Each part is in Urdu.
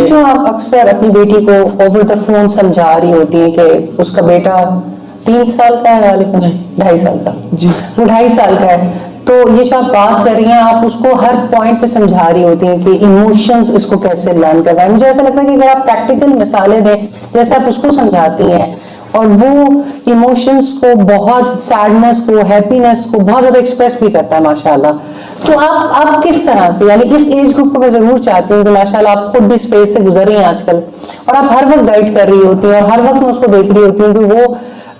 جو آپ اکثر اپنی بیٹی کو اوور دا فون سمجھا رہی ہوتی ہیں کہ اس کا بیٹا 3 سال کا ہے غالباً 2.5 سال کا جی وہ 2.5 سال کا ہے، تو یہ جو آپ بات کر رہی ہیں آپ اس کو ہر پوائنٹ پہ سمجھا رہی ہوتی ہیں کہ ایموشنز اس کو کیسے لرن کرنا ہے. مجھے ایسا لگتا ہے کہ اگر آپ پریکٹیکل مثالیں دیں جیسے آپ اس کو سمجھاتی ہیں اور وہ ایموشنز کو بہت سیڈنس کو ہیپینس کو بہت زیادہ ایکسپریس بھی کرتا ہے ماشاءاللہ، تو آپ کس طرح سے یعنی اس ایج گروپ کو میں ضرور چاہتی ہوں کہ ماشاءاللہ آپ خود بھی اس فیز سے گزر رہی ہیں آج کل اور آپ ہر وقت گائیڈ کر رہی ہوتی ہیں اور ہر وقت میں اس کو دیکھ رہی ہوتی ہوں کہ وہ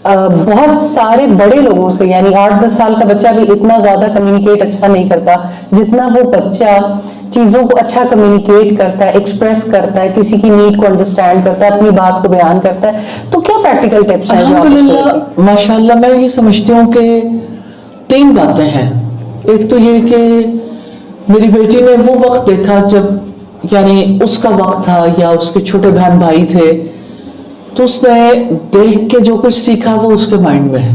بہت سارے بڑے لوگوں سے یعنی 8-10 سال کا بچہ بھی اتنا زیادہ کمیونیکیٹ اچھا نہیں کرتا جتنا وہ بچہ چیزوں کو اچھا کمیونیکیٹ کرتا ہے، ایکسپریس کرتا ہے، کسی کی نیڈ کو انڈرسٹینڈ کرتا ہے، اپنی بات کو بیان کرتا ہے. تو کیا پریکٹیکل ٹپس ہیں جو آپ الحمدللہ ماشاءاللہ میں یہ سمجھتی ہوں کہ 3 باتیں ہیں. ایک تو یہ کہ میری بیٹی نے وہ وقت دیکھا جب یعنی اس کا وقت تھا یا اس کے چھوٹے بہن بھائی تھے تو اس نے دیکھ کے جو کچھ سیکھا وہ اس کے مائنڈ میں ہے.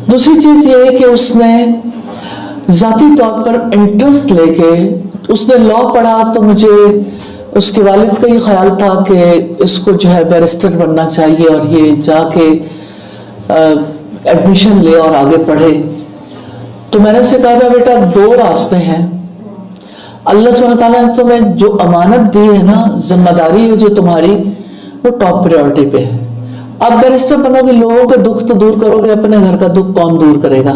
دوسری چیز یہ ہے کہ اس نے ذاتی طور پر انٹرسٹ لے کے اس نے لا پڑھا تو مجھے اس کے والد کا یہ خیال تھا کہ اس کو جو ہے بیرسٹر بننا چاہیے اور یہ جا کے ایڈمیشن لے اور آگے پڑھے. تو میں نے اسے کہا تھا بیٹا 2 راستے ہیں. اللہ سبحانہ تعالیٰ نے تمہیں جو امانت دی ہے نا ذمہ داری ہے جو تمہاری وہ ٹاپ پریورٹی پہ ہے. اب بیرسٹر بنو گے لوگوں کے دکھ تو دور کرو گے، اپنے گھر کا دکھ کون دور کرے گا؟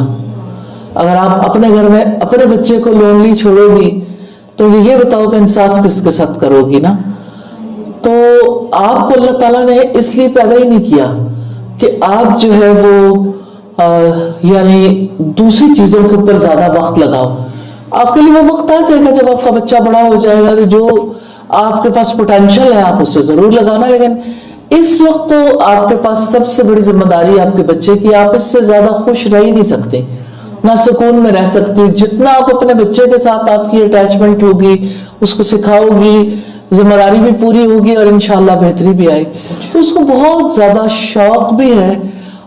اگر آپ اپنے گھر میں اپنے بچے کو لونلی چھوڑو گی تو یہ بتاؤ کہ انصاف کس کے ساتھ کرو گی نا. تو آپ کو اللہ تعالیٰ نے اس لیے پیدا ہی نہیں کیا کہ آپ جو ہے وہ یعنی دوسری چیزوں کے اوپر زیادہ وقت لگاؤ. آپ کے لیے وہ وقت آ جائے گا جب آپ کا بچہ بڑا ہو جائے گا تو جو آپ کے پاس پوٹینشیل ہے آپ اسے ضرور لگانا، لیکن اس وقت تو آپ کے پاس سب سے بڑی ذمہ داری آپ کے بچے کی. آپ اس سے زیادہ خوش رہ ہی نہیں سکتے، نہ سکون میں رہ سکتے. جتنا آپ اپنے بچے کے ساتھ آپ کی اٹیچمنٹ ہوگی، اس کو سکھاؤ گی، ذمہ داری بھی پوری ہوگی اور انشاءاللہ بہتری بھی آئے. تو اس کو بہت زیادہ شوق بھی ہے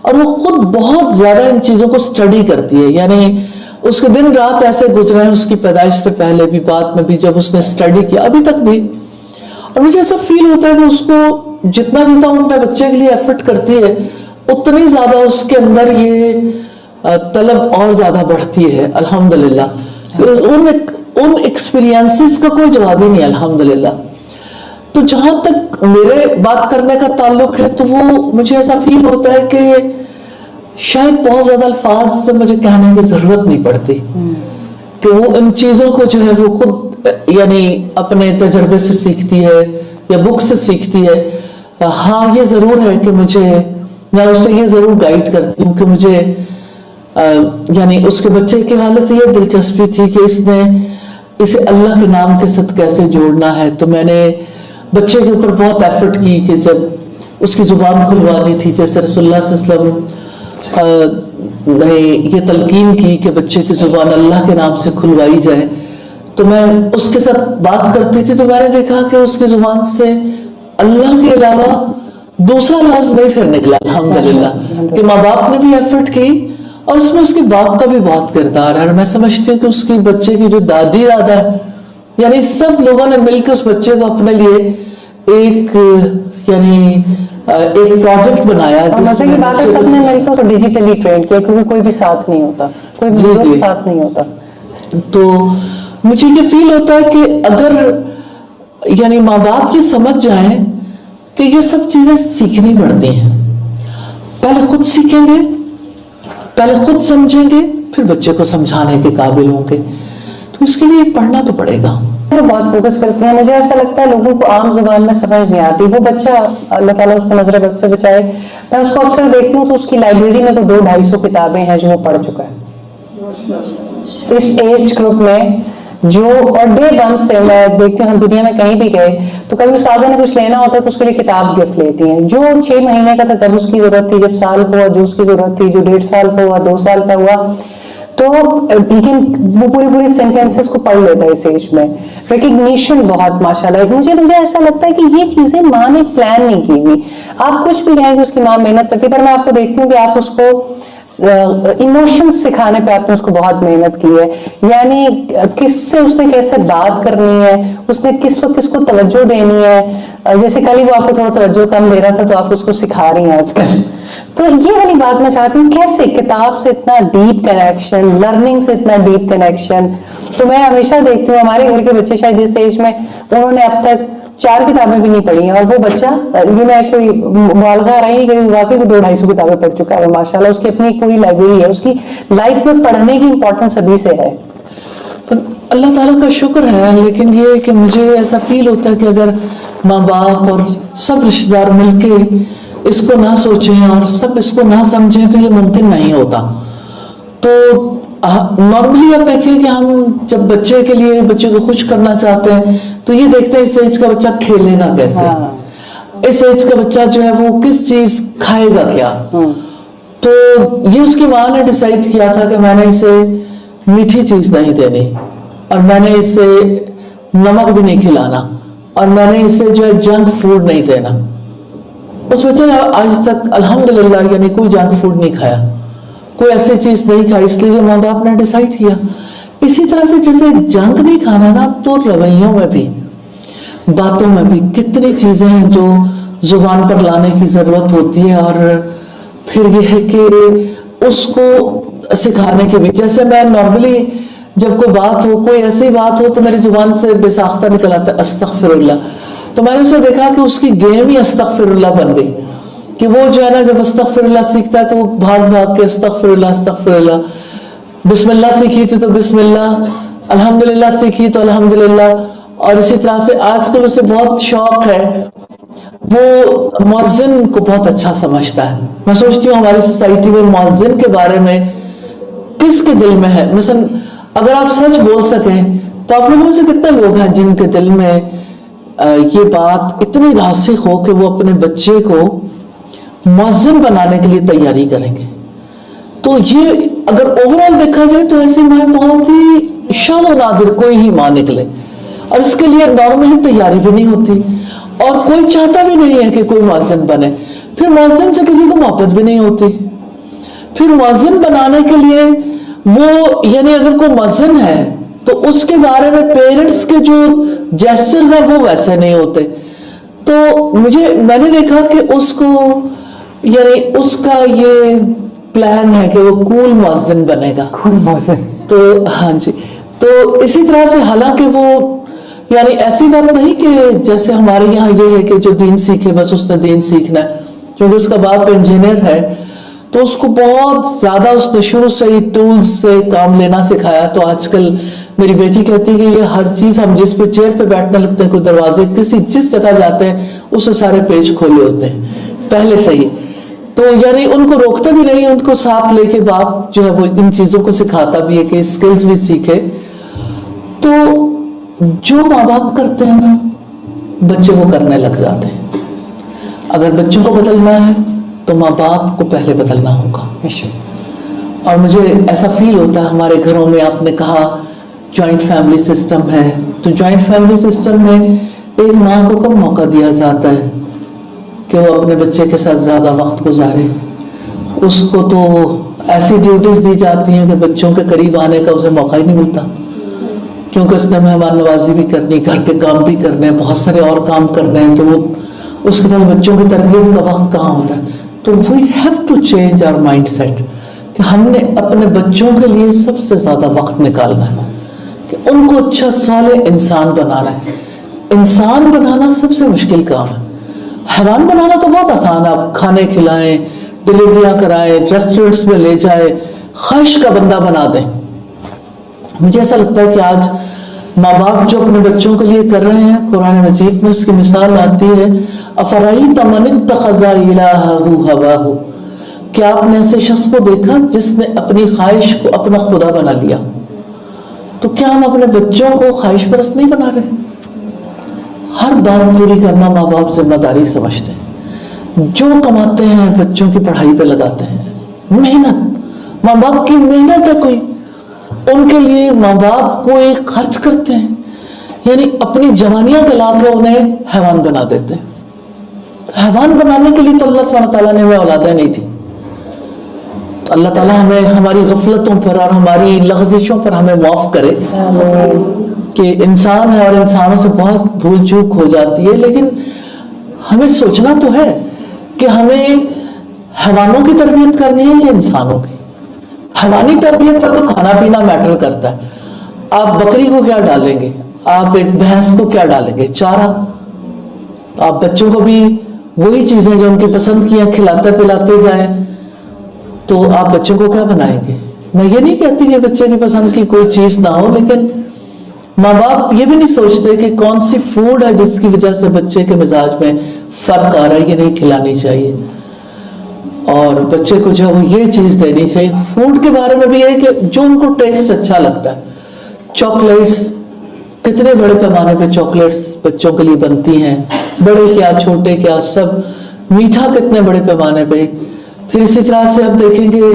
اور وہ خود بہت زیادہ ان چیزوں کو سٹڈی کرتی ہے. یعنی اس کے دن رات ایسے گزرے ہیں اس کی پیدائش سے پہلے بھی، بعد میں بھی جب اس نے سٹڈی کیا، ابھی تک بھی. اور مجھے ایسا فیل ہوتا ہے کہ اس کو جتنا وہ اپنے بچے کے لیے ایفرٹ کرتی ہے اتنی زیادہ اس کے اندر یہ طلب اور زیادہ بڑھتی ہے. الحمدللہ ان ایکسپیرینسز کا کوئی جواب ہی نہیں الحمدللہ. تو جہاں تک میرے بات کرنے کا تعلق ہے تو وہ مجھے ایسا فیل ہوتا ہے کہ شاید بہت زیادہ الفاظ سے مجھے کہنے کی ضرورت نہیں پڑتی کہ وہ ان چیزوں کو جو ہے وہ خود یعنی اپنے تجربے سے سیکھتی ہے یا بک سے سیکھتی ہے. ہاں یہ ضرور ہے کہ میں اسے یہ ضرور گائیڈ کرتی ہوں کہ مجھے یعنی اس کے بچے کے حالت سے یہ دلچسپی تھی کہ اسے اللہ کے نام کے ساتھ کیسے جوڑنا ہے. تو میں نے بچے کے اوپر بہت ایفرٹ کی کہ جب اس کی زبان کھلوانی تھی جیسے رسول اللہ صلی اللہ علیہ وسلم نے یہ تلقین کی کہ بچے کی زبان اللہ کے نام سے کھلوائی جائے، تو میں اس کے ساتھ بات کرتی تھی تو میں نے دیکھا کہ اس کی زبان سے اللہ کے علاوہ دوسرا لفظ نہیں پھر نکلا. الحمدللہ کہ ماں باپ نے بھی ایفرٹ کی اور اس میں اس کے باپ کا بھی بہت کردار ہے. اور میں سمجھتی ہوں کہ اس کی بچے کی جو دادی دادا ہے یعنی سب لوگوں نے مل کے اس بچے کو اپنے لیے ایک پروجیکٹ بنایا جس میں بات ہے سب نے مل کے ڈیجیٹلی ٹرین کیا کیونکہ کوئی بھی ساتھ نہیں ہوتا، کوئی بھی ساتھ نہیں ہوتا. تو مجھے یہ فیل ہوتا ہے کہ اگر یعنی ماں باپ یہ سمجھ جائیں کہ یہ سب چیزیں سیکھنی پڑتی ہیں، پہلے خود سیکھیں گے، پہلے خود سمجھیں گے، پھر بچے کو سمجھانے کے قابل ہوں گے. تو اس کے لیے پڑھنا تو پڑے گا. بہت فوکس کرتے ہیں. مجھے ایسا لگتا ہے لوگوں کو عام زبان میں سمجھ نہیں آتی. وہ بچہ اللہ تعالیٰ اس کو نظر بد سے بچائے، میں اس کو اکثر دیکھتی ہوں تو اس کی لائبریری میں تو 200-250 کتابیں ہیں جو وہ پڑھ چکا ہے اس ایج گروپ میں. جو اور ڈے 1 سے میں دیکھتی ہوں ہم دنیا میں کہیں بھی گئے تو کبھی استاذہ نے کچھ لینا ہوتا ہے تو اس کے لیے کتاب گفٹ لیتی ہیں. جو 6 مہینے کا تھا جب اس کی ضرورت تھی، جب سال ہوا جو اس کی ضرورت تھی، جو 1.5 سال کا ہوا، 2 سال کا ہوا، تو لیکن وہ پوری سینٹینسز کو پڑھ لیتا ہے اس ایج میں. ریکگنیشن بہت ماشاءاللہ. مجھے ایسا لگتا ہے کہ یہ چیزیں ماں نے پلان نہیں کی ہوئی. آپ کچھ بھی کہیں کہ اس کی ماں محنت کرتی، پر میں آپ کو دیکھتی ہوں کہ آپ اس کو ایموشن سکھانے پہ آپ نے اس کو بہت محنت کی ہے. یعنی کس سے اس نے کیسے بات کرنی ہے، اس نے کس وقت کس کو توجہ دینی ہے. جیسے کل ہی وہ آپ کو تھوڑا توجہ کم دے رہا تھا تو آپ اس کو سکھا رہی ہیں آج کل. تو یہ والی بات میں چاہتی ہوں کیسے کتاب سے اتنا ڈیپ کنیکشن, لرننگ سے اتنا ڈیپ کنیکشن. تو میں ہمیشہ دیکھتی ہوں ہمارے گھر کے بچے شاید اس ایج میں انہوں نے اب تک 4 کتابیں بھی نہیں پڑھی ہیں, اور وہ بچہ یہ میں کوئی مبالغہ رہی کہ واقعی 200-250 کتابیں پڑھ چکا ہے ماشاءاللہ. اس کی اپنی پوری لائبریری ہے, اس کی لائف میں پڑھنے کی امپورٹنس ابھی سے ہے. اللہ تعالیٰ کا شکر ہے, لیکن یہ کہ مجھے ایسا فیل ہوتا ہے کہ اگر ماں باپ اور سب رشتہ دار مل کے اس کو نہ سوچیں اور سب اس کو نہ سمجھیں تو یہ ممکن نہیں ہوتا. تو نارملی آپ دیکھیں کہ ہم جب بچے کے لیے بچے کو خوش کرنا چاہتے ہیں تو یہ دیکھتے ہیں اس ایج کا بچہ کھیلے گا کیسے, اس ایج کا بچہ جو ہے وہ کس چیز کھائے گا کیا. تو یہ اس کی ماں نے ڈیسائیڈ کیا تھا کہ میں نے اسے میٹھی چیز نہیں دینی, اور میں نے اسے نمک بھی نہیں کھلانا, اور میں نے اسے جو ہے جنک فوڈ نہیں دینا. اس بچے نے آج تک الحمدللہ یعنی کوئی جنک فوڈ نہیں کھایا, کوئی ایسی چیز نہیں کھائی, اس لیے ماں باپ نے ڈیسائیڈ کیا. اسی طرح سے جیسے جنک نہیں کھانا نا, تو رویوں میں بھی باتوں میں بھی کتنی چیزیں ہیں جو زبان پر لانے کی ضرورت ہوتی ہے. اور پھر یہ ہے کہ اس کو سکھانے کے بھی, جیسے میں نارملی جب کوئی بات ہو, کوئی ایسی بات ہو تو میری زبان سے بے ساختہ نکل آتا ہے استغفر اللہ. تو میں نے اسے دیکھا کہ اس کی گیم ہی استغفر اللہ بن گئی, کہ وہ جو ہے نا جب استغفر اللہ سیکھتا ہے تو وہ بھاگ بھاگ کے استغفر اللہ استغفر اللہ. بسم اللہ سیکھی تھی تو بسم اللہ, الحمدللہ سیکھی تو الحمدللہ. اور اسی طرح سے آج کل اسے بہت شوق ہے, وہ مؤذن کو بہت اچھا سمجھتا ہے. میں سوچتی ہوں ہماری سوسائٹی میں مؤذن کے بارے میں کس کے دل میں ہے. مثلا اگر آپ سچ بول سکیں تو آپ لوگوں میں سے کتنے لوگ ہیں جن کے دل میں یہ بات اتنی راسخ ہو کہ وہ اپنے بچے کو مؤذن بنانے کے لیے تیاری کریں گے. تو یہ اگر اوور آل دیکھا جائے تو ایسی ماں بہت ہی شاذ و نادر کوئی ہی ماں نکلے, اور اس کے لیے نارملی تیاری بھی نہیں ہوتی, اور کوئی چاہتا بھی نہیں ہے کہ کوئی مؤذن بنے. پھر مؤذن سے کسی کو محبت بھی نہیں ہوتی. پھر مؤذن بنانے کے لیے وہ یعنی اگر کوئی مؤذن ہے تو اس کے بارے میں پیرنٹس کے جو جیسچرز ہیں وہ ویسے نہیں ہوتے. تو میں نے دیکھا کہ اس کو یعنی اس کا یہ پلان ہے کہ وہ کول مؤذن بنے گا. تو ہاں جی, تو اسی طرح سے حالانکہ وہ یعنی ایسی بات نہیں کہ جیسے ہمارے یہاں یہ ہے کہ جو دین سیکھے بس اس نے دین سیکھنا ہے, کیونکہ اس کا باپ انجینئر ہے تو اس کو بہت زیادہ اس نے شروع سے ہی ٹولز سے کام لینا سکھایا. تو آج کل میری بیٹی کہتی ہے کہ یہ ہر چیز ہم جس پہ چیئر پہ بیٹھنے لگتے ہیں, کوئی دروازے کسی جس جگہ جاتے ہیں اس سے سارے پیج کھولے ہوتے ہیں پہلے سے ہی. تو یعنی ان کو روکتے بھی نہیں, ان کو ساتھ لے کے باپ جو ہے وہ ان چیزوں کو سکھاتا بھی ہے کہ اسکلز بھی سیکھے. تو جو ماں باپ کرتے ہیں نا بچے وہ کرنے لگ جاتے ہیں. اگر بچوں کو بدلنا ہے تو ماں باپ کو پہلے بدلنا ہوگا. اور مجھے ایسا فیل ہوتا ہے ہمارے گھروں میں, آپ نے کہا جوائنٹ فیملی سسٹم ہے, تو جوائنٹ فیملی سسٹم میں ایک ماں کو کم موقع دیا جاتا ہے کہ وہ اپنے بچے کے ساتھ زیادہ وقت گزارے. اس کو تو ایسی ڈیوٹیز دی جاتی ہیں کہ بچوں کے قریب آنے کا اسے موقع ہی نہیں ملتا, کیونکہ اس نے مہمان نوازی بھی کرنی, گھر کے کام بھی کرنے, بہت سارے اور کام کرنے ہیں, تو وہ اس کے پاس بچوں کی تربیت کا وقت کہاں ہوتا ہے. تو we have to change our mindset کہ ہم نے اپنے بچوں کے لیے سب سے زیادہ وقت نکالنا ہے, کہ ان کو اچھا صالح انسان بنانا ہے. انسان بنانا سب سے مشکل کام ہے. حیوان بنانا تو بہت آسان ہے, آپ کھانے کھلائیں, ڈلیوریاں کرائیں, ریسٹورنٹس میں لے جائیں, خواہش کا بندہ بنا دیں. مجھے ایسا لگتا ہے کہ آج ماں باپ جو اپنے بچوں کے لیے کر رہے ہیں, قرآن مجید میں اس کی مثال آتی ہے افرأیت من اتخذ الہہ ہواہ, کیا آپ نے ایسے شخص کو دیکھا جس نے اپنی خواہش کو اپنا خدا بنا لیا. تو کیا ہم اپنے بچوں کو خواہش پرست نہیں بنا رہے؟ ہر بات پوری کرنا ماں باپ ذمہ داری سمجھتے ہیں. جو کماتے ہیں بچوں کی پڑھائی پہ لگاتے ہیں, محنت ماں باپ کی محنت ہے کوئی, ان کے لیے ماں باپ کو ایک خرچ کرتے ہیں, یعنی اپنی جوانیاں گلا کے انہیں حیوان بنا دیتے ہیں. حیوان بنانے کے لیے تو اللہ سبحانہ تعالیٰ نے ہمیں اولادیں نہیں تھی. اللہ تعالیٰ ہمیں ہماری غفلتوں پر اور ہماری لغزشوں پر ہمیں معاف کرے کہ انسان ہے اور انسانوں سے بہت بھول چوک ہو جاتی ہے، لیکن ہمیں سوچنا تو ہے کہ ہمیں حیوانوں کی تربیت کرنی ہے یا انسانوں کی. حیوانی تربیت پر تو کھانا پینا میٹر کرتا ہے. آپ بکری کو کیا ڈالیں گے، آپ ایک بھینس کو کیا ڈالیں گے، چارہ. آپ بچوں کو بھی وہی چیزیں جو ان کی پسند کی ہیں کھلاتے پلاتے جائیں، تو آپ بچوں کو کیا بنائیں گے. میں یہ نہیں کہتی کہ بچے کی پسند کی کوئی چیز نہ ہو، لیکن ماں باپ یہ بھی نہیں سوچتے کہ کون سی فوڈ ہے جس کی وجہ سے بچے کے مزاج میں فرق آ رہا ہے، یہ نہیں کھلانی چاہیے. اور بچے کو جو وہ یہ چیز دینی چاہیے. فوڈ کے بارے میں بھی ہے کہ جو ان کو ٹیسٹ اچھا لگتا ہے. چاکلیٹس، کتنے بڑے پیمانے پہ چاکلیٹس بچوں کے لیے بنتی ہیں، بڑے کیا چھوٹے کیا سب. میٹھا کتنے بڑے پیمانے پہ. پھر اسی طرح سے آپ دیکھیں گے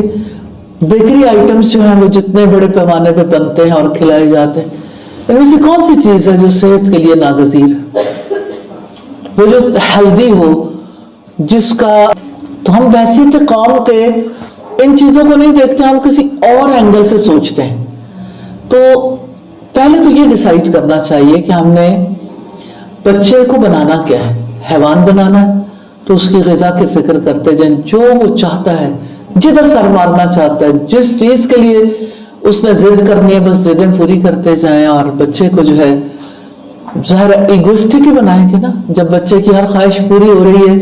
بیکری آئٹمس جو ہیں وہ جتنے بڑے پیمانے پہ بنتے ہیں اور کھلائے جاتے ہیں. ان میں سے کون سی چیز ہے جو صحت کے لیے ناگزیر، وہ جو ہیلدی ہو، جس کا. تو ہم بحثیت قوم کے ان چیزوں کو نہیں دیکھتے، ہم کسی اور اینگل سے سوچتے ہیں. تو پہلے تو یہ ڈیسائیڈ کرنا چاہیے کہ ہم نے بچے کو بنانا کیا ہے. حیوان بنانا ہے تو اس کی غذا کی فکر کرتے جائیں، جو وہ چاہتا ہے، جدھر سر مارنا چاہتا ہے، جس چیز کے لیے اس نے ضد کرنی ہے بس ضدیں پوری کرتے جائیں. اور بچے کو جو ہے ظاہر ایگوسٹک ہی بنائیں گے نا. جب بچے کی ہر خواہش پوری ہو رہی ہے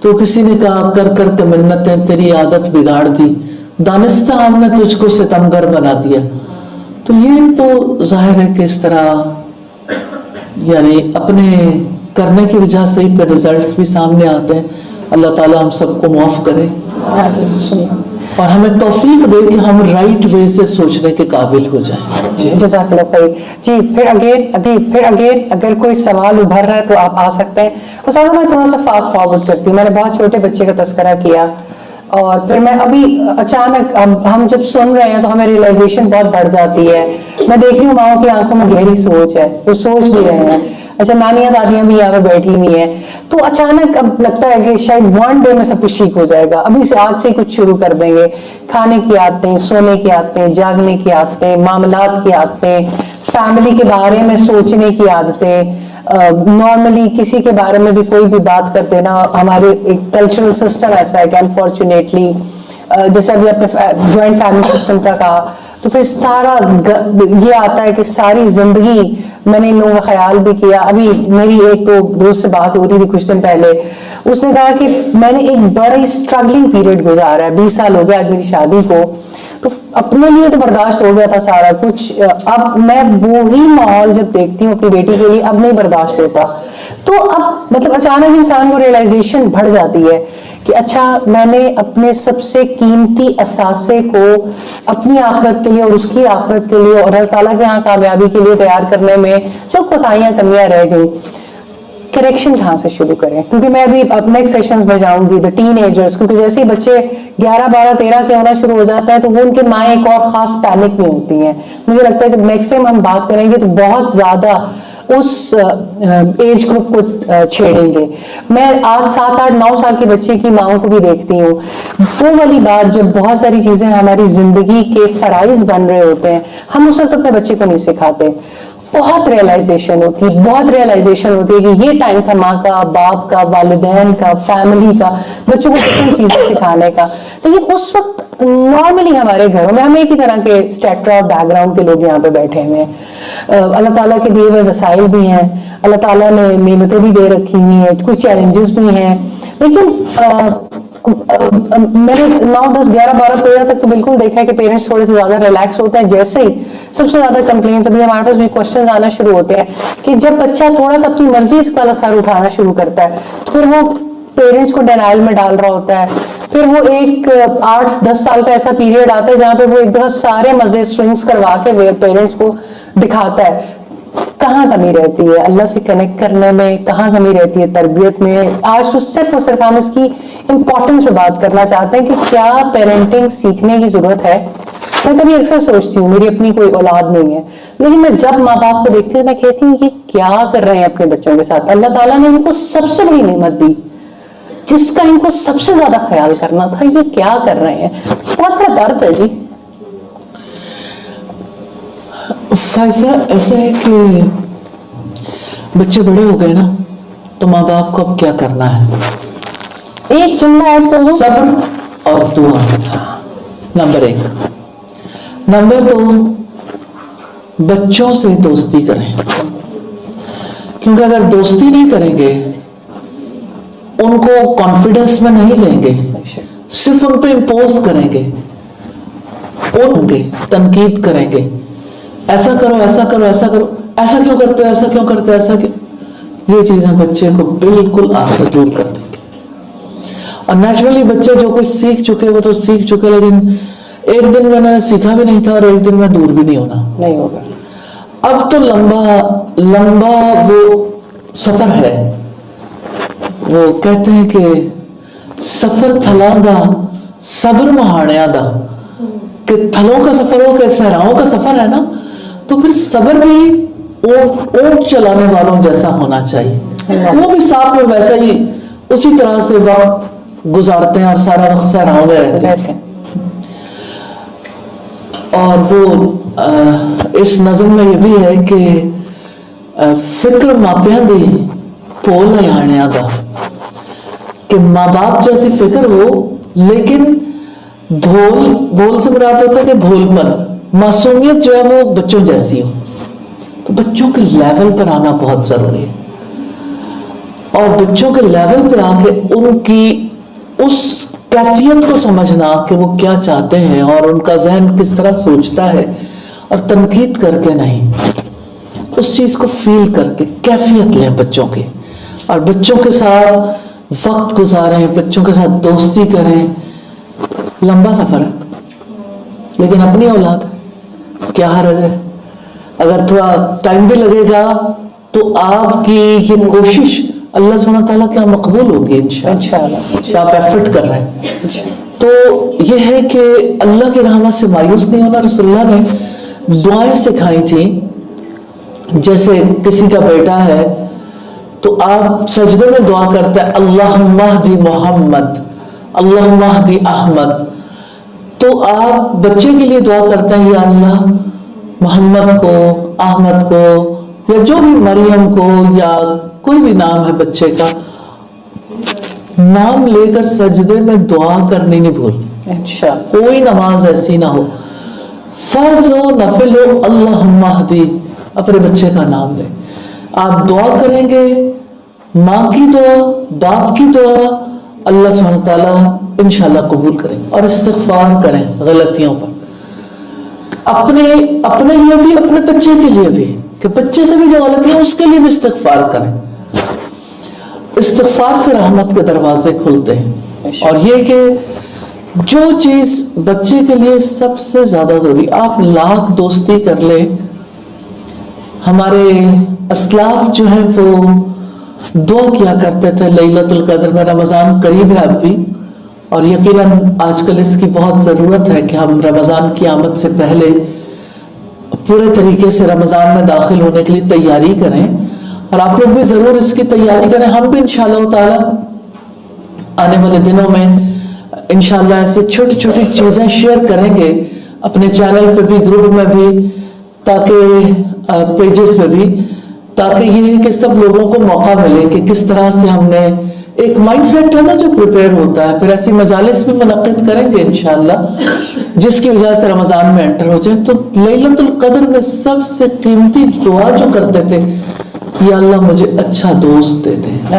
تو کسی نے کہا کر کر کے منتیں تیری عادت بگاڑ دی، دانستہ ہم نے تجھ کو ستمگر بنا دیا. تو یہ تو ظاہر ہے کہ اس طرح یعنی اپنے کرنے کی وجہ سے ہی پھر رزلٹس بھی سامنے آتے ہیں. اللہ تعالیٰ ہم سب کو معاف کرے اور ہمیں توفیق دے کہ ہم رائٹ وے سے سوچنے کے قابل ہو جائیں. جزاک اللہ خیر. جی پھر اگین اگر کوئی سوال ابھر رہا ہے تو آپ آ سکتے ہیں. اسامہ میں تھوڑا سا فاسٹ فارورڈ کرتی ہوں. میں نے بہت چھوٹے بچے کا تذکرہ کیا اور پھر میں ابھی اچانک ہم جب سن رہے ہیں تو ہمیں ریئلائزیشن بہت بڑھ جاتی ہے. میں دیکھ رہی ہوں ماؤں کی آنکھوں میں گہری سوچ ہے، وہ سوچ بھی رہے ہیں. اچھا نانیاں دادیاں بھی یہاں پہ بیٹھی ہوئی ہیں. تو اچانک اب لگتا ہے کہ شاید ون ڈے میں سب کچھ ٹھیک ہو جائے گا. ابھی سے آج سے ہی کچھ شروع کر دیں گے. کھانے کی عادتیں، سونے کی عادتیں، جاگنے کی عادتیں، معاملات کی عادتیں، فیملی کے بارے میں سوچنے کی عادتیں. نارملی کسی کے بارے میں بھی کوئی بھی بات کر دینا، ہمارے ایک کلچرل سسٹم ایسا ہے کہ انفارچونیٹلی جیسے ابھی آپ نے جوائنٹ فیملی سسٹم کا کہا، تو پھر سارا یہ آتا ہے کہ ساری زندگی میں نے ان لوگوں کا خیال بھی کیا. ابھی میری ایک تو دوست سے بات ہو رہی تھی کچھ دن پہلے، اس نے کہا کہ میں نے ایک بڑا اسٹرگلنگ پیریڈ گزارا ہے، 20 سال ہو گیا آج میری شادی کو، تو اپنے لیے تو برداشت ہو گیا تھا سارا کچھ، اب میں وہی ماحول جب دیکھتی ہوں اپنی بیٹی کے لیے اب نہیں برداشت ہوتا. تو اب مطلب اچانک انسان کو ریئلائزیشن بڑھ جاتی ہے کہ اچھا میں نے اپنے سب سے قیمتی اثاثے کو اپنی آخرت کے لیے اور اس کی آخرت کے لیے اور اللہ تعالیٰ کے یہاں کامیابی کے لیے تیار کرنے میں جو کوتاہیاں کمیاں رہ گئی، کریکشن کہاں سے شروع کریں. کیونکہ میں ابھی نیکسٹ سیشنز میں جاؤں گی ٹین ایجرز، کیونکہ جیسے ہی بچے 11 12 13 کے ہونا شروع ہو جاتا ہے تو وہ ان کے مائیں ایک اور خاص پینک میں ہوتی ہیں. مجھے لگتا ہے جب نیکسٹ ٹائم ہم بات کریں گے تو بہت زیادہ اس ایج گروپ کو چھیڑیں گے. میں آج 7 8 9 سال کے بچے کی ماؤں کو بھی دیکھتی ہوں. وہ والی بات جب بہت ساری چیزیں ہماری زندگی کے فرائض بن رہے ہوتے ہیں، ہم اس وقت اپنے بچے کو نہیں سکھاتے. بہت ریئلائزیشن ہوتی ہے کہ یہ ٹائم تھا ماں کا، باپ کا، والدین کا، فیملی کا، بچوں کو کتنی چیزیں سکھانے کا. لیکن اس وقت نارملی ہمارے گھروں میں ہم ایک ہی طرح کے اسٹیٹرا اور بیک گراؤنڈ کے لوگ یہاں پہ بیٹھے ہوئے ہیں. اللہ تعالیٰ کے دیے ہوئے وسائل بھی ہیں، اللہ تعالیٰ نے نعمتیں بھی دے رکھی ہوئی ہیں، کچھ چیلنجز بھی ہیں. لیکن میں نے 9 10 11 12 13 تک تو بالکل دیکھا ہے کہ پیرنٹس تھوڑے سے زیادہ ریلیکس ہوتے ہیں. جیسے ہی سب سے زیادہ کمپلینس ابھی ہمارے پاس بھی کوشچنز آنا شروع ہوتے ہیں کہ جب بچہ تھوڑا سا اپنی مرضی سے سر اٹھانا شروع کرتا ہے تو پھر وہ پیرنٹس کو ڈینائل میں ڈال رہا ہوتا ہے. پھر وہ ایک 8 10 سال کا ایسا پیریڈ آتا ہے جہاں پہ وہ ایک دفعہ سارے مزے سوئنگس کروا کے پیرنٹس کو دکھاتا ہے. کہاں کمی رہتی ہے اللہ سے کنیکٹ کرنے میں، کہاں کمی رہتی ہے تربیت میں. آج تو صرف اور صرف ہم اس کی امپورٹنس پہ بات کرنا چاہتے ہیں کہ کیا پیرنٹنگ سیکھنے کی ضرورت ہے. میں کبھی اکثر سوچتی ہوں میری اپنی کوئی اولاد نہیں ہے، لیکن میں جب ماں باپ کو دیکھتی ہوں میں کہتی ہوں کہ کیا کر رہے ہیں اپنے بچوں کے ساتھ. اللہ تعالیٰ نے ان کو سب سے بڑی نعمت دی جس کا ان کو سب سے زیادہ خیال کرنا تھا، یہ کیا کر رہے ہیں. بہت بڑا درد ہے جی. فائزہ ایسا ہے کہ بچے بڑے ہو گئے نا تو ماں باپ کو اب کیا کرنا ہے؟ ایک جملہ ایڈ کر دوں، صبر اور دعا نمبر 1۔ نمبر 2، بچوں سے دوستی کریں، کیونکہ اگر دوستی نہیں کریں گے ان کو کانفیڈنس میں نہیں لیں گے، صرف ان پہ امپوز کریں گے، ان کے تنقید کریں گے، ایسا کرو ایسا کرو ایسا کرو، ایسا کیوں کرتے ہو، ایسا کیوں کرتے ہو، ایسا کیوں، یہ چیزیں بچے کو بالکل آپ سے دور کر دیں گے۔ اور نیچرلی بچے جو کچھ سیکھ چکے وہ تو سیکھ چکے، لیکن ایک دن میں انہوں نے سیکھا بھی نہیں تھا اور ایک دن میں دور بھی نہیں ہونا، نہیں ہوگا۔ اب تو لمبا وہ سفر ہے، وہ کہتے ہیں کہ سفر تھلاں دا صبر مہاڑیاں دا، کہ تھلوں کا سفر ہو کہ صحراؤں کا سفر ہے نا، تو پھر صبر بھی اونٹ چلانے والوں جیسا ہونا چاہیے، وہ بھی ساتھ میں ویسا ہی اسی طرح سے وقت گزارتے ہیں اور سارا وقت صحراؤں میں رہتے ہیں۔ اور وہ اس نظم میں یہ بھی ہے کہ فکر ماپیاں دی پول نیاڑیاں دا، کہ ماں باپ جیسی فکر ہو لیکن بھول سے مراد ہوتا ہے کہ بھول پر معصومیت جو ہے وہ بچوں جیسی ہو، تو بچوں کے لیول پر آنا بہت ضروری ہے، اور بچوں کے لیول پہ آ کے ان کی اس کیفیت کو سمجھنا کہ وہ کیا چاہتے ہیں اور ان کا ذہن کس طرح سوچتا ہے، اور تنقید کر کے نہیں، اس چیز کو فیل کر کے کیفیت لیں بچوں کی، اور بچوں کے ساتھ وقت گزاریں، بچوں کے ساتھ دوستی کریں۔ لمبا سفر ہے لیکن اپنی اولاد ہے، کیا حرج ہے؟ اگر تھوڑا ٹائم بھی لگے گا تو آپ کی یہ کوشش اللہ سبحانہ تعالیٰ کیا مقبول ہوگی انشاءاللہ، آپ ایفرٹ کر رہے ہیں۔ تو یہ ہے کہ اللہ کی رحمت سے مایوس نہیں ہونا۔ رسول اللہ نے دعائیں سکھائی تھی، جیسے کسی کا بیٹا ہے تو آپ سجدے میں دعا کرتے ہیں اللہم اہدی محمد، اللہم اہدی احمد، تو آپ بچے کے لیے دعا کرتے ہیں یا اللہ محمد کو، احمد کو، یا جو بھی مریم کو، یا کوئی بھی نام ہے بچے کا، نام لے کر سجدے میں دعا کرنی نہیں بھولنی۔ اچھا، کوئی نماز ایسی نہ ہو، فرض ہو نفل ہو، اللہم اہدی، اپنے بچے کا نام لیں، آپ دعا کریں گے، ماں کی دعا، باپ کی دعا اللہ سبحانہ تعالیٰ انشاءاللہ قبول کریں، اور استغفار کریں غلطیوں پر، اپنے لیے بھی، اپنے بچے کے لیے بھی، کہ بچے سے بھی جو غلطیاں اس کے لیے بھی استغفار کریں۔ استغفار سے رحمت کے دروازے کھلتے ہیں، اور یہ کہ جو چیز بچے کے لیے سب سے زیادہ ضروری، آپ لاکھ دوستی کر لیں، ہمارے اسلاف جو ہیں وہ دعا کیا کرتے تھے لیلۃ القدر میں، رمضان قریب ہے اب بھی، اور یقیناً آج کل اس کی بہت ضرورت ہے کہ ہم رمضان کی آمد سے پہلے پورے طریقے سے رمضان میں داخل ہونے کے لیے تیاری کریں، اور آپ لوگ بھی ضرور اس کی تیاری کریں۔ ہم بھی انشاءاللہ تعالی آنے والے دنوں میں انشاءاللہ ایسے چھوٹی چھوٹی چیزیں شیئر کریں گے اپنے چینل پہ بھی، گروپ میں بھی، تاکہ پیجز پہ بھی، تاکہ یہ کہ سب لوگوں کو موقع ملے کہ کس طرح سے ہم نے ایک مائنڈ سیٹ ہے نا جو پریپیئر ہوتا ہے، پھر ایسی مجالس بھی منعقد کریں گے انشاءاللہ، جس کی وجہ سے رمضان میں انٹر ہو جائیں۔ تو لیلۃ القدر میں سب سے قیمتی دعا جو کرتے تھے، یا اللہ مجھے اچھا دوست دے دے۔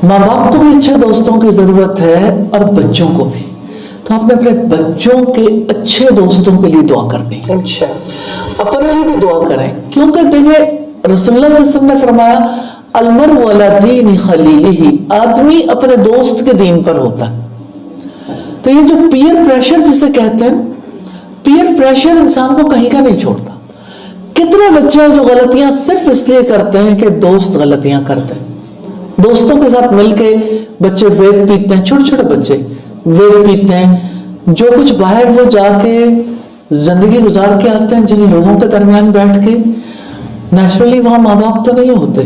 ماں باپ کو بھی اچھے دوستوں کی ضرورت ہے اور بچوں کو بھی، تو آپ نے اپنے بچوں کے اچھے دوستوں کے لیے دعا کرنی ہے، اپنے لیے بھی دعا کریں، کیونکہ دیکھیں رسول اللہ صلی اللہ علیہ وسلم نے فرمایا المرء علی دین خلیلہ، آدمی اپنے دوست کے دین پر ہوتا ہے۔ تو یہ جو پیئر پریشر جسے کہتے ہیں، پیئر پریشر انسان کو کہیں کا نہیں چھوڑتا۔ کتنے بچے ہیں جو غلطیاں صرف اس لیے کرتے ہیں کہ دوست غلطیاں کرتے ہیں، دوستوں کے ساتھ مل کے بچے ویپ پیتے ہیں، چھوٹے چھوٹے بچے ویپ پیتے ہیں، جو کچھ باہر وہ جا کے زندگی گزار کے آتے ہیں جن لوگوں کے درمیان بیٹھ کے، نیچرلی وہاں ماں باپ تو نہیں ہوتے،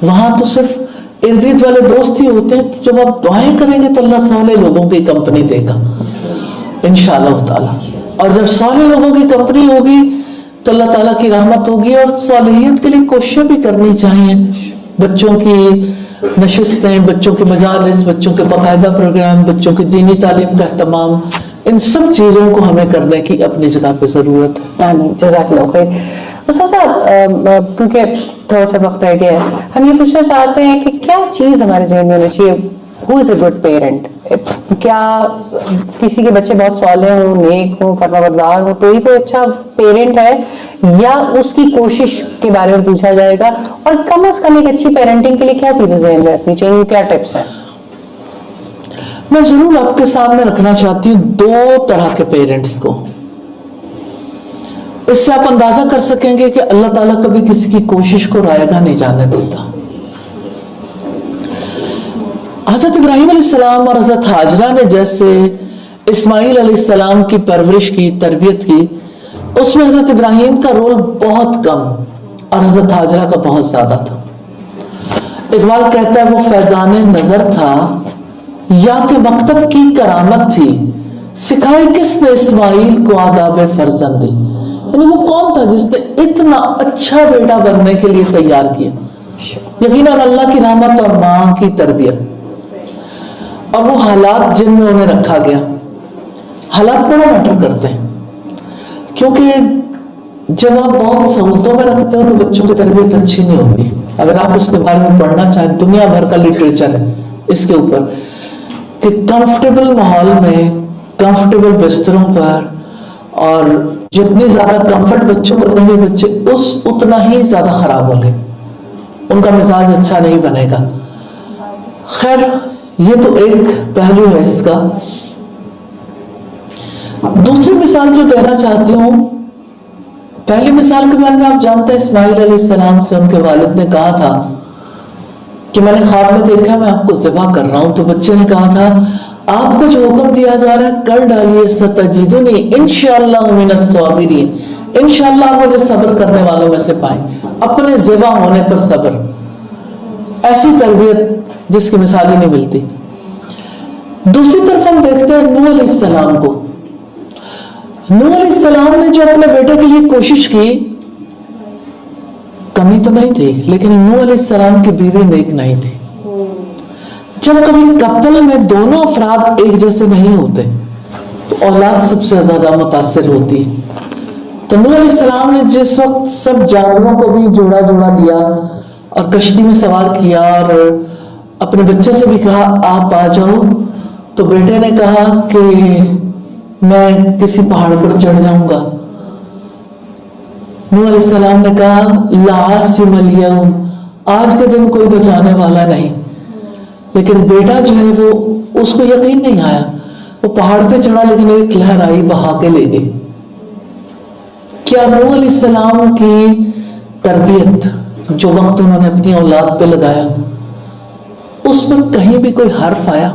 وہاں تو صرف ارد گرد والے دوست ہی ہوتے ہیں۔ جب آپ دعائیں کریں گے تو اللہ صالح لوگوں کی کمپنی دے گا انشاءاللہ تعالی۔ اور جب صالح لوگوں کی کمپنی ہوگی تو اللہ تعالیٰ کی رحمت ہوگی. اور صالحیت کے لیے کوششیں بھی کرنی چاہیے. بچوں کی نشستیں, بچوں کے مجالس, بچوں کے باقاعدہ پروگرام, بچوں کی دینی تعلیم کا اہتمام, ان سب چیزوں کو ہمیں کرنے کی اپنی جگہ پہ ضرورت ہے. جزاک اللہ خیر. استاد صاحب, کیونکہ تھوڑا سا وقت رہ گیا ہے, ہم یہ پوچھنا چاہتے ہیں کہ کیا چیز ہمارے ذہن میں ہونی چاہیے, ہو از اے گڈ پیرنٹ؟ کیا کسی کے بچے بہت صالح ہوں, نیک ہوں, فرما بردار ہوں تو ہی کوئی اچھا پیرنٹ ہے, یا اس کی کوشش کے بارے میں پوچھا جائے گا؟ اور کم از کم ایک اچھی پیرنٹنگ کے لیے کیا چیزیں ذہن میں رکھنی چاہیے, کیا ٹپس ہیں؟ میں ضرور آپ کے سامنے رکھنا چاہتی ہوں دو طرح کے پیرنٹس کو. اس سے آپ اندازہ کر سکیں گے کہ اللہ تعالیٰ کبھی کسی کی کوشش کو رائے گاہ نہیں جانے دیتا. حضرت ابراہیم علیہ السلام اور حضرت حاجرہ نے جیسے اسماعیل علیہ السلام کی پرورش کی, تربیت کی, اس میں حضرت ابراہیم کا رول بہت کم اور حضرت حاجرہ کا بہت زیادہ تھا. اقبال کہتا ہے وہ فیضان نظر تھا یا کہ مکتب کی کرامت تھی, سکھائی کس نے اسماعیل کو آداب فرزندی. یعنی وہ کون تھا جس نے اتنا اچھا بیٹا بننے کے لیے تیار کیا؟ یقیناً اللہ کی رحمت اور ماں کی تربیت اور وہ حالات جن میں انہیں رکھا گیا. حالات بڑا میٹر کرتے ہیں, کیونکہ جب آپ بہت سہولتوں میں رکھتے ہو تو بچوں کی تربیت اچھی نہیں ہوتی. اگر آپ اس کے بارے میں پڑھنا چاہیں, دنیا بھر کا لٹریچر ہے اس کے اوپر کہ کمفرٹیبل ماحول میں, کمفرٹیبل بستروں پر, اور جتنی زیادہ کمفرٹ بچوں کو دیں گے بچے اتنا ہی زیادہ خراب ہوں گے, ان کا مزاج اچھا نہیں بنے گا. خیر, یہ تو ایک پہلو ہے اس کا. دوسری مثال جو دینا چاہتی ہوں, پہلی مثال کے بارے میں آپ جانتے ہیں, اسماعیل علیہ السلام سے ان کے والد نے کہا تھا کہ میں نے خواب میں دیکھا میں آپ کو ذبح کر رہا ہوں. تو بچے نے کہا تھا آپ کو جو حکم دیا جا رہا ہے کر ڈالیے, ستجدنی انشاءاللہ من الصابرین, انشاءاللہ آپ مجھے صبر کرنے والوں میں سے پائیں. اپنے ذبح ہونے پر صبر, ایسی تربیت جس کی مثال ہی نہیں ملتی. دوسری طرف ہم دیکھتے ہیں نوح علیہ السلام کو. نوح علیہ السلام نے جو اپنے بیٹے کے لیے کوشش کی, کمی تو نہیں تھی, لیکن نوح علیہ السلام کی بیوی نیک نہیں تھی. جب کبھی کپل میں دونوں افراد ایک جیسے نہیں ہوتے تو اولاد سب سے زیادہ متاثر ہوتی. تو نوح علیہ السلام نے جس وقت سب جانوروں کو بھی جوڑا لیا اور کشتی میں سوار کیا اور اپنے بچے سے بھی کہا آپ آ جاؤ, تو بیٹے نے کہا کہ میں کسی پہاڑ پر چڑھ جاؤں گا. نوح علیہ السلام نے کہا لا عاصم اليوم, آج کے دن کوئی بچانے والا نہیں. لیکن بیٹا جو ہے وہ اس کو یقین نہیں آیا, وہ پہاڑ پہ چڑھا لیکن ایک لہر آئی بہا کے لے گئی. کیا نوح علیہ السلام کی تربیت جو وقت انہوں نے اپنی اولاد پہ لگایا اس پر کہیں بھی کوئی حرف آیا؟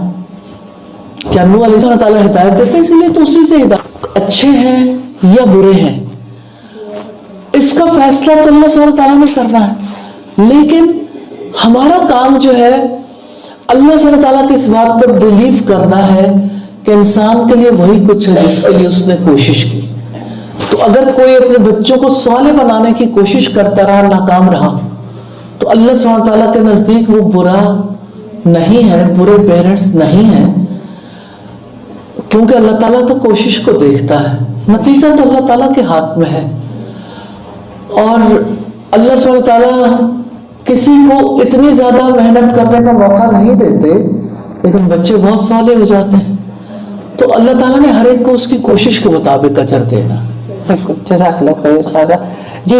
کیا نوح علیہ السلام تعالیٰ ہدایت دیتے اس لیے تو اسی سے ہدایت, اچھے ہیں یا برے ہیں اس کا فیصلہ تو اللہ سبحانہ تعالیٰ نے کرنا ہے. لیکن ہمارا کام جو ہے اللہ سبحانہ تعالیٰ کی اس بات پر بلیو کرنا ہے کہ انسان کے لیے وہی کچھ ہے جس کے لیے اس نے کوشش کی. تو اگر کوئی اپنے بچوں کو صالح بنانے کی کوشش کرتا رہا, ناکام رہا, تو اللہ سبحانہ تعالیٰ کے نزدیک وہ برا نہیں ہے, برے پیرنٹس نہیں ہیں, کیونکہ اللہ تعالیٰ تو کوشش کو دیکھتا ہے, نتیجہ تو اللہ تعالیٰ کے ہاتھ میں ہے. اور اللہ سبحانہ تعالیٰ کسی کو اتنی زیادہ محنت کرنے کا موقع نہیں دیتے, لیکن بچے بہت صالح ہو جاتے ہیں. تو اللہ تعالیٰ نے ہر ایک کو اس کی کوشش کے مطابق اجر دینا. جزاک اللہ خیر. جی